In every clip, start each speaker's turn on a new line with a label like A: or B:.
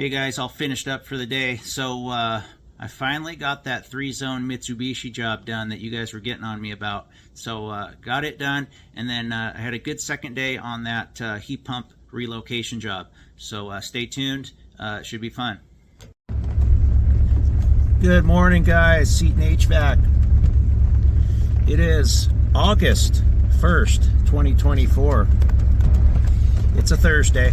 A: Hey guys, all finished up for the day. So I finally got that 3-zone Mitsubishi job done that you guys were getting on me about. So got it done, and then I had a good second day on that heat pump relocation job. So stay tuned, it should be fun. Good morning guys, Seton HVAC. It is August 1st, 2024. It's a Thursday.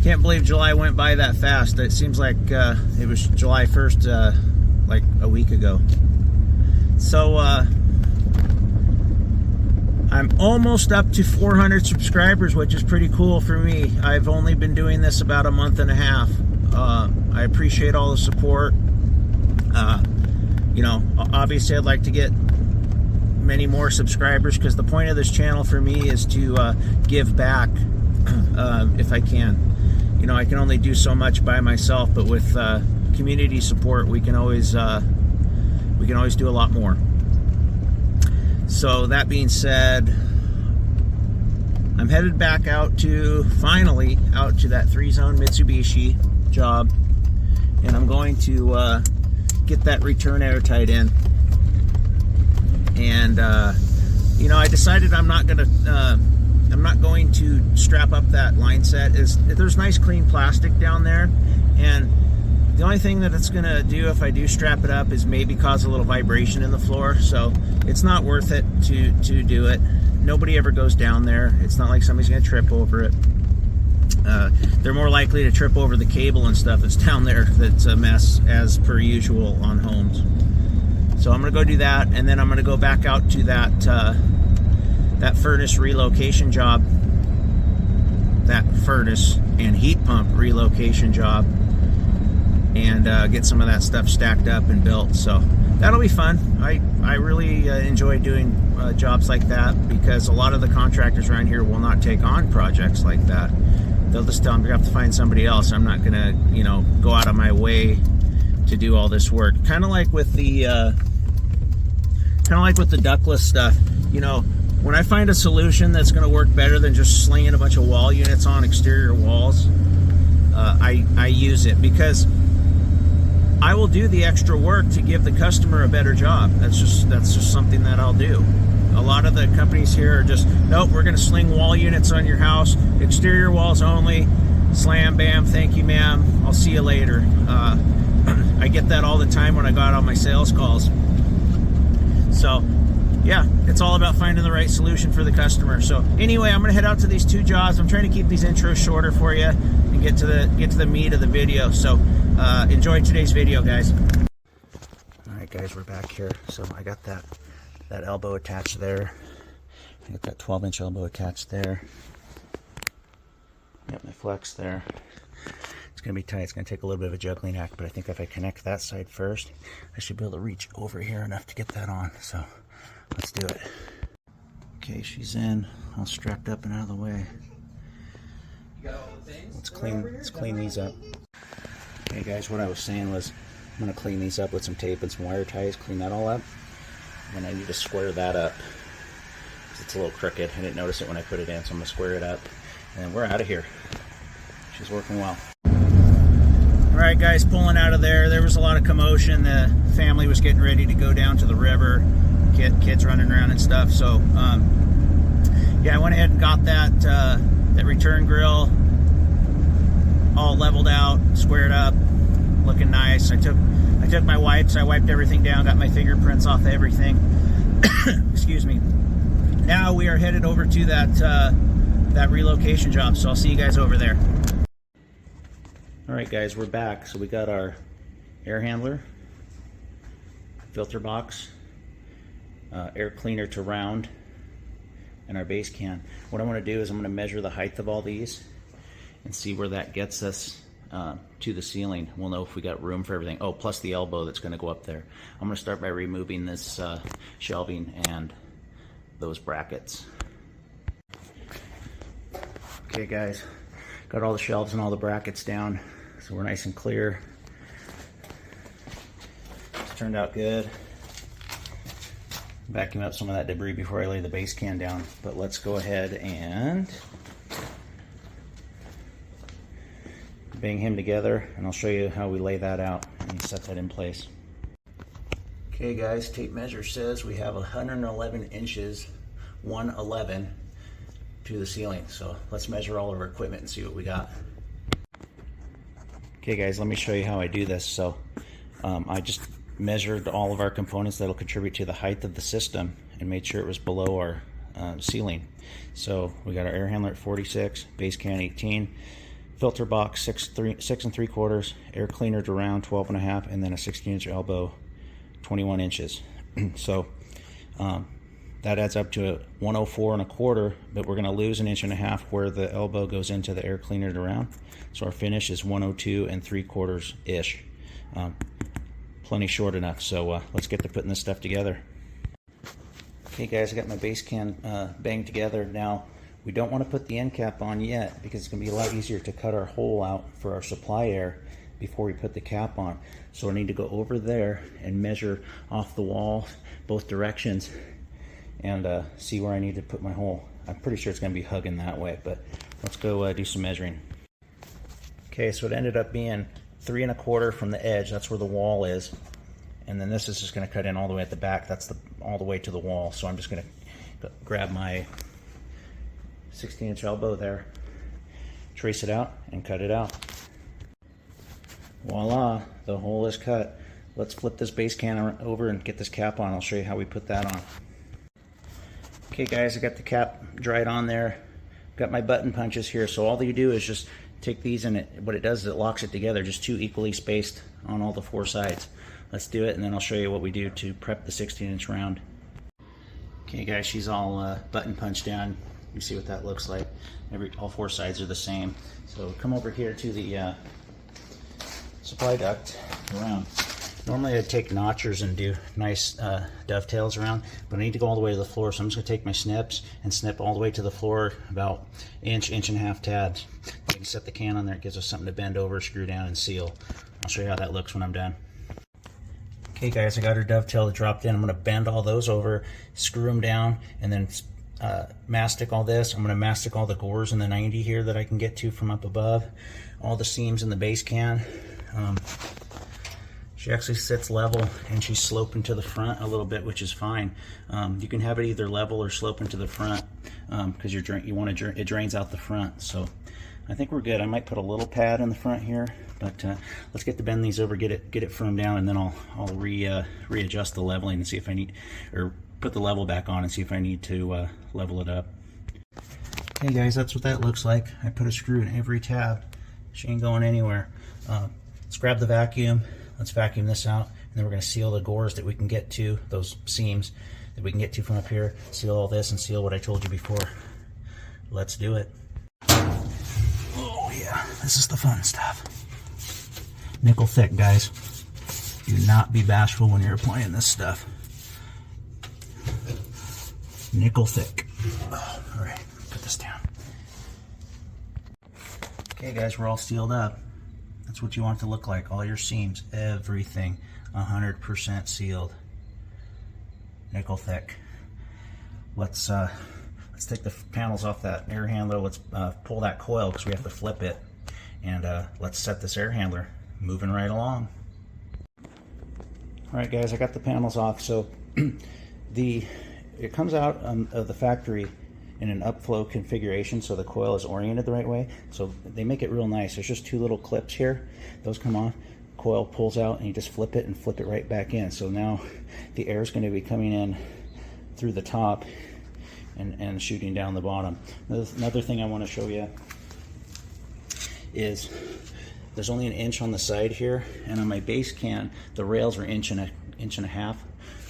A: Can't believe July went by that fast. It seems like it was July 1st like a week ago. So I'm almost up to 400 subscribers, which is pretty cool for me. I've only been doing this about a month and a half. I appreciate all the support. You know, obviously I'd like to get many more subscribers because the point of this channel for me is to give back if I can. You know, I can only do so much by myself, but with community support, we can always do a lot more. So that being said, I'm headed back finally out to that 3-zone Mitsubishi job, and I'm going to get that return airtight in. And you know, I decided I'm not going to strap up that line set. There's nice clean plastic down there, and the only thing that it's going to do if I do strap it up is maybe cause a little vibration in the floor. So it's not worth it to do it. Nobody ever goes down there. It's not like somebody's going to trip over it. They're more likely to trip over the cable and stuff that's down there. That's a mess, as per usual on homes. So I'm going to go do that, and then I'm going to go back out to that furnace relocation job, that furnace and heat pump relocation job, and get some of that stuff stacked up and built. So that'll be fun. I really enjoy doing jobs like that, because a lot of the contractors around here will not take on projects like that. They'll just tell them you have to find somebody else. I'm not gonna, you know, go out of my way to do all this work. Kind of like with the ductless stuff. You know, when I find a solution that's going to work better than just slinging a bunch of wall units on exterior walls, I use it, because I will do the extra work to give the customer a better job. That's just something that I'll do. A lot of the companies here are just, nope, we're going to sling wall units on your house, exterior walls only, slam, bam, thank you, ma'am, I'll see you later. I get that all the time when I got on my sales calls. So yeah, it's all about finding the right solution for the customer. So anyway, I'm gonna head out to these two jobs. I'm trying to keep these intros shorter for you and get to the meat of the video. So enjoy today's video, guys. All right, guys, we're back here. So I got that elbow attached there. I got that 12-inch elbow attached there. Got my flex there. It's gonna be tight. It's gonna take a little bit of a juggling act, but I think if I connect that side first, I should be able to reach over here enough to get that on. So let's do it. Okay, she's in, all strapped up and out of the way. You got all the things? Let's clean these up. Okay guys, what I was saying was I'm gonna clean these up with some tape and some wire ties, clean that all up. And I need to square that up, because it's a little crooked. I didn't notice it when I put it in, so I'm gonna square it up. And then we're out of here. She's working well. Alright guys, pulling out of there. There was a lot of commotion. The family was getting ready to go down to the river. Kids running around and stuff. So yeah, I went ahead and got that return grill all leveled out, squared up, looking nice. I took my wipes, I wiped everything down, got my fingerprints off everything. Excuse me. Now we are headed over to that relocation job, so I'll see you guys over there. Alright guys, we're back. So we got our air handler, filter box, air cleaner to round, and our base can. What I want to do is I'm going to measure the height of all these and see where that gets us to the ceiling. We'll know if we got room for everything. Oh, plus the elbow that's going to go up there. I'm going to start by removing this shelving and those brackets. Okay guys, got all the shelves and all the brackets down, so we're nice and clear. It's turned out good. Vacuum up some of that debris before I lay the base can down, but let's go ahead and bang him together, and I'll show you how we lay that out and set that in place. Okay guys, tape measure says we have 111 inches, 111 to the ceiling. So let's measure all of our equipment and see what we got. Okay guys, let me show you how I do this. So I just measured all of our components that'll contribute to the height of the system and made sure it was below our ceiling. So we got our air handler at 46, base can 18, filter box 6 3/4, air cleaner to round 12.5, and then a 16-inch elbow 21 inches. So that adds up to a 104 1/4, but we're going to lose 1.5 inches where the elbow goes into the air cleaner to round. So our finish is 102 3/4 ish. Plenty short enough. So let's get to putting this stuff together. Okay guys, I got my base can banged together. Now we don't want to put the end cap on yet because it's going to be a lot easier to cut our hole out for our supply air before we put the cap on. So I need to go over there and measure off the wall both directions and see where I need to put my hole. I'm pretty sure it's going to be hugging that way, but let's go do some measuring. Okay, so it ended up being 3 1/4 from the edge. That's where the wall is, and then this is just going to cut in all the way at the back. That's all the way to the wall. So I'm just going to grab my 16-inch elbow there, trace it out, and cut it out. Voila, the hole is cut. Let's flip this base can over and get this cap on. I'll show you how we put that on. Okay guys, I got the cap dried on there. Got my button punches here. So all you do is just take these, and what it does is it locks it together, just 2 equally spaced on all the 4 sides. Let's do it, and then I'll show you what we do to prep the 16-inch round. Okay guys, she's all button punched down. You see what that looks like. All 4 sides are the same. So come over here to the supply duct around. Normally I'd take notchers and do nice dovetails around, but I need to go all the way to the floor, so I'm just going to take my snips and snip all the way to the floor, about inch and a half tabs. You can set the can on there. It gives us something to bend over, screw down, and seal. I'll show you how that looks when I'm done. Okay guys, I got her dovetail dropped in. I'm going to bend all those over, screw them down, and then mastic all this. I'm going to mastic all the gores in the 90 here that I can get to from up above, all the seams in the base can. She actually sits level, and she's sloping to the front a little bit, which is fine. You can have it either level or sloping to the front because it drains out the front. So I think we're good. I might put a little pad in the front here, but let's get to bend these over, get it firm down, and then I'll readjust the leveling and see if I need, or put the level back on and see if I need to level it up. Okay guys, that's what that looks like. I put a screw in every tab. She ain't going anywhere. Let's grab the vacuum. Let's vacuum this out, and then we're going to seal the gores that we can get to, those seams that we can get to from up here. Seal all this and seal what I told you before. Let's do it. Oh yeah, this is the fun stuff. Nickel thick, guys. Do not be bashful when you're applying this stuff. Nickel thick. Oh, all right, put this down. Okay guys, we're all sealed up. That's what you want it to look like. All your seams, everything, 100% sealed. Nickel thick. Let's take the panels off that air handler. Let's pull that coil because we have to flip it, and let's set this air handler. Moving right along. All right, guys, I got the panels off. So it comes out of the factory in an upflow configuration, so the coil is oriented the right way. So they make it real nice. There's just 2 little clips here. Those come off. Coil pulls out, and you just flip it and flip it right back in. So now the air is going to be coming in through the top and shooting down the bottom. Another thing I want to show you is there's only 1 inch on the side here, and on my base can the rails are 1.5 inches.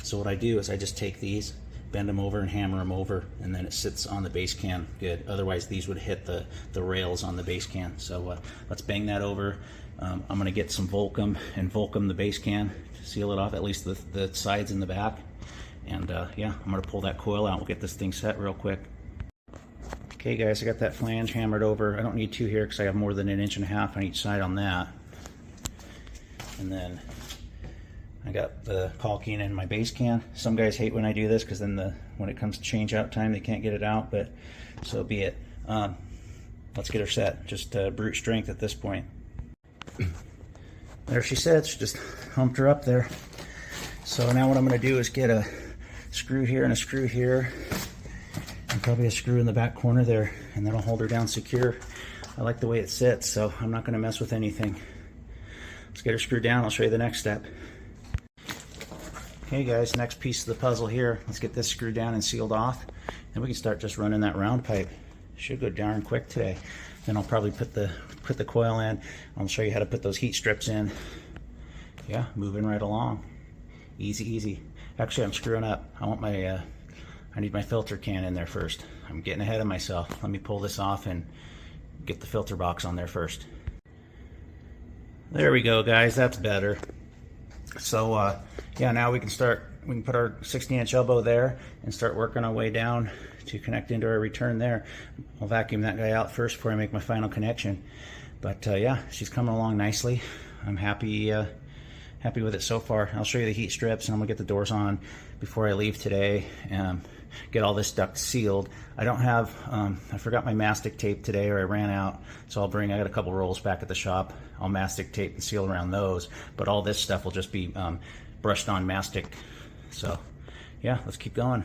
A: So what I do is I just take these, bend them over and hammer them over, and then it sits on the base can good. Otherwise these would hit the rails on the base can. So let's bang that over. I'm going to get some Volcom and Volcom the base can to seal it off, at least the sides and the back. And yeah, I'm going to pull that coil out. We'll get this thing set real quick. Okay guys, I got that flange hammered over. I don't need 2 here because I have more than 1.5 inches on each side on that. And then I got the caulking in my base can. Some guys hate when I do this because then when it comes to change out time, they can't get it out, but so be it. Let's get her set. Just brute strength at this point. There she sits, just humped her up there. So now what I'm going to do is get a screw here and a screw here, and probably a screw in the back corner there, and that'll hold her down secure. I like the way it sits, so I'm not going to mess with anything. Let's get her screwed down. I'll show you the next step. Okay guys, next piece of the puzzle here. Let's get this screwed down and sealed off. Then we can start just running that round pipe. Should go darn quick today. Then I'll probably put the coil in. I'll show you how to put those heat strips in. Yeah, moving right along. Easy, easy. Actually, I'm screwing up. I need my filter can in there first. I'm getting ahead of myself. Let me pull this off and get the filter box on there first. There we go, guys. That's better. So yeah, now we can put our 16-inch elbow there and start working our way down to connect into our return there. I'll vacuum that guy out first before I make my final connection. But yeah, she's coming along nicely. I'm happy with it so far. I'll show you the heat strips, and I'm gonna get the doors on before I leave today and get all this duct sealed. I don't have, I forgot my mastic tape today, or I ran out, so I got a couple rolls back at the shop. I'll mastic tape and seal around those, but all this stuff will just be brushed on mastic. So yeah, let's keep going.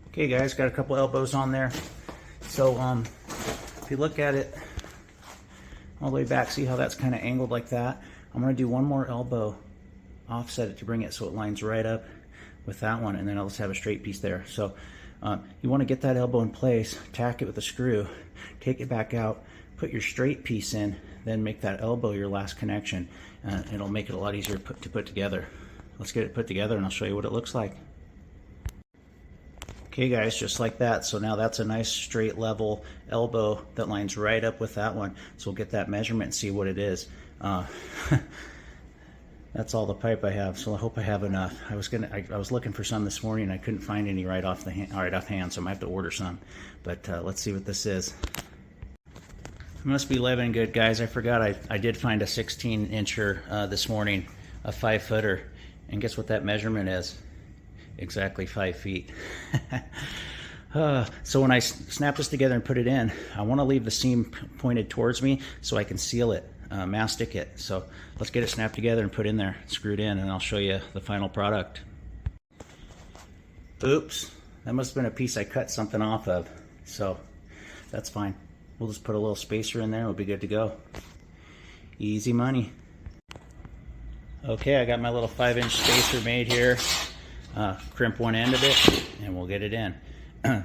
A: Okay guys, got a couple elbows on there. So if you look at it all the way back, see how that's kind of angled like that? I'm going to do one more elbow, offset it to bring it so it lines right up with that one, and then I'll just have a straight piece there. So you want to get that elbow in place, tack it with a screw, take it back out, put your straight piece in, then make that elbow your last connection. It'll make it a lot easier to put together. Let's get it put together and I'll show you what it looks like. Okay guys, just like that. So now that's a nice straight level elbow that lines right up with that one. So we'll get that measurement and see what it is. That's all the pipe I have, so I hope I have enough. I was looking for some this morning and I couldn't find any right off hand, so I might have to order some. But let's see what this is. I must be living good, guys. I forgot I did find a 16-incher this morning, a 5-footer, and guess what that measurement is? Exactly 5 feet. So when I snap this together and put it in, I want to leave the seam pointed towards me so I can seal it, mastic it. So let's get it snapped together and put in there, screwed in, and I'll show you the final product. Oops, that must have been a piece I cut something off of, so that's fine. We'll just put a little spacer in there, we'll be good to go. Easy money. Okay, I got my little 5-inch spacer made here. Crimp one end of it and we'll get it in.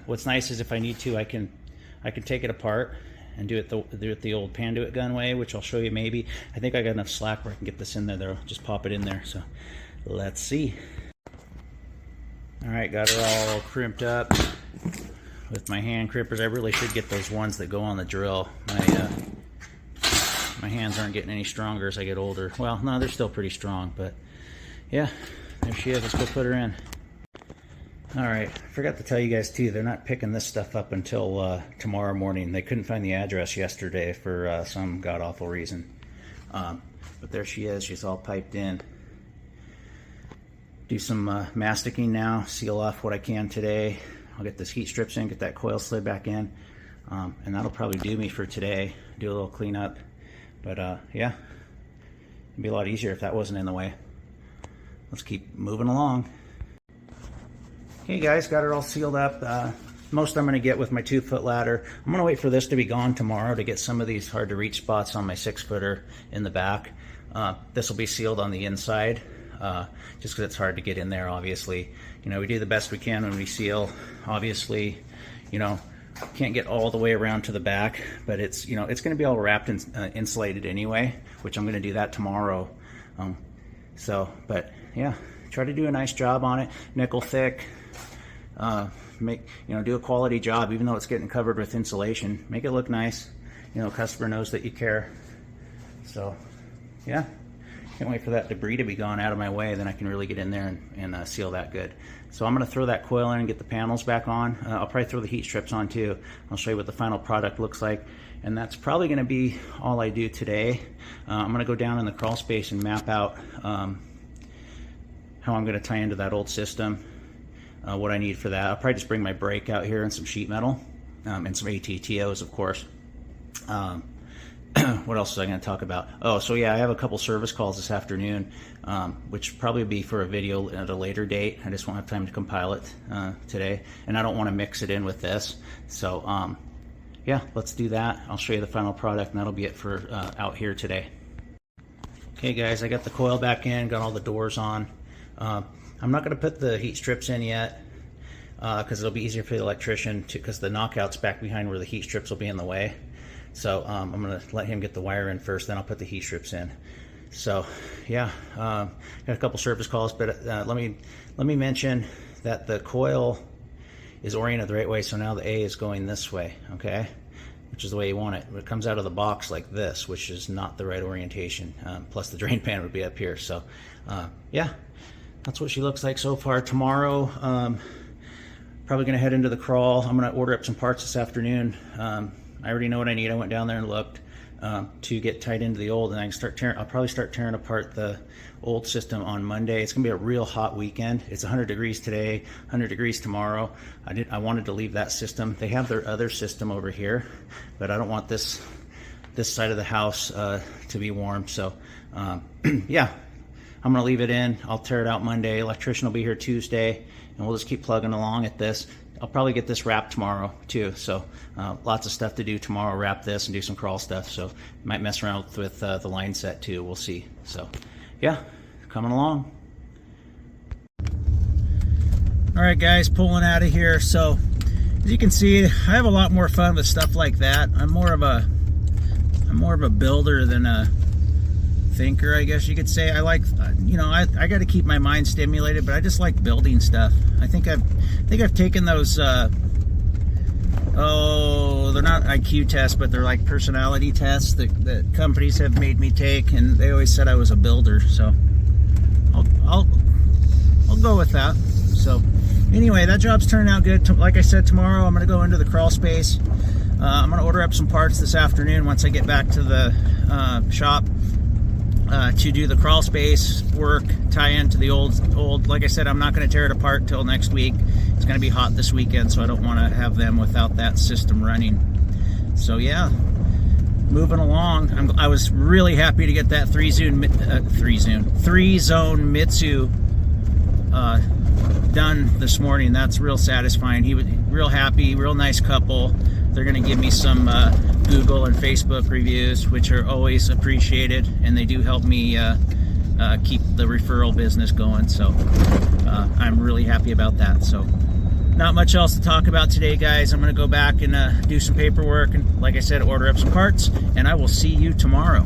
A: What's nice is if I need to, I can take it apart and do it the old Panduit gun way, which I'll show you maybe. I think I got enough slack where I can get this in there. I'll just pop it in there. So let's see. All right, got her all crimped up with my hand crimpers. I really should get those ones that go on the drill. My hands aren't getting any stronger as I get older. Well, no, they're still pretty strong, but yeah, there she is. Let's go put her in. All right, I forgot to tell you guys too, they're not picking this stuff up until tomorrow morning. They couldn't find the address yesterday for some god-awful reason. But there she is, she's all piped in. Do some masticing now, seal off what I can today. I'll get this heat strips in, get that coil slid back in, and that'll probably do me for today. Do a little cleanup, but yeah, it'd be a lot easier if that wasn't in the way. Let's keep moving along. Okay guys, got it all sealed up. Most I'm going to get with my 2-foot ladder. I'm going to wait for this to be gone tomorrow to get some of these hard to reach spots on my 6-footer in the back. This will be sealed on the inside, just because it's hard to get in there, obviously. You know, we do the best we can when we seal. Obviously, you know, can't get all the way around to the back, but it's, you know, it's going to be all wrapped and insulated anyway, which I'm going to do that tomorrow. But yeah, try to do a nice job on it, nickel thick. Do a quality job, even though it's getting covered with insulation. Make it look nice. You know, customer knows that you care. So yeah, can't wait for that debris to be gone out of my way. Then I can really get in there and seal that good. So I'm going to throw that coil in and get the panels back on. I'll probably throw the heat strips on too. I'll show you what the final product looks like. And that's probably going to be all I do today. I'm going to go down in the crawl space and map out how I'm going to tie into that old system. What I need for that. I'll probably just bring my brake out here and some sheet metal and some ATTOs, of course. What else was I going to talk about? Oh, so yeah, I have a couple service calls this afternoon, which probably be for a video at a later date. I just won't have time to compile it today, and I don't want to mix it in with this. So yeah, let's do that. I'll show you the final product, and that'll be it for out here today. Okay guys, I got the coil back in, got all the doors on. I'm not going to put the heat strips in yet because it'll be easier for the electrician to, because the knockout's back behind where the heat strips will be in the way. So I'm going to let him get the wire in first, then I'll put the heat strips in. So yeah, got a couple service calls, but let me mention that the coil is oriented the right way. So now the A is going this way, okay, which is the way you want it. It comes out of the box like this, which is not the right orientation. Plus the drain pan would be up here. So yeah, that's what she looks like so far. Tomorrow, probably going to head into the crawl. I'm going to order up some parts this afternoon. I already know what I need. I went down there and looked to get tied into the old, and I can start tearing. I'll probably start tearing apart the old system on Monday. It's gonna be a real hot weekend. It's 100 degrees today, 100 degrees tomorrow. I wanted to leave that system. They have their other system over here, but I don't want this side of the house to be warm. So yeah, I'm gonna leave it in. I'll tear it out Monday. Electrician will be here Tuesday, and we'll just keep plugging along at this. I'll probably get this wrapped tomorrow too, so lots of stuff to do tomorrow. Wrap this and do some crawl stuff, so might mess around with the line set too. We'll see. So yeah, coming along. All right guys, pulling out of here. So as you can see, I have a lot more fun with stuff like that. I'm more of a builder than a thinker, I guess you could say. I like, you know, I got to keep my mind stimulated, but I just like building stuff. I think I've taken those oh, they're not IQ tests, but they're like personality tests that companies have made me take, and they always said I was a builder, so I'll go with that. So anyway, that job's turning out good. Like I said, tomorrow I'm going to go into the crawl space. I'm going to order up some parts this afternoon once I get back to the shop to do the crawl space work, tie into the old. Like I said, I'm not going to tear it apart till next week. It's going to be hot this weekend, so I don't want to have them without that system running. So yeah, moving along. I was really happy to get that three-zone Mitsu done this morning. That's real satisfying. He was real happy, real nice couple. They're going to give me some Google and Facebook reviews, which are always appreciated, and they do help me keep the referral business going. So I'm really happy about that. So not much else to talk about today, guys. I'm going to go back and do some paperwork, and like I said, order up some parts, and I will see you tomorrow.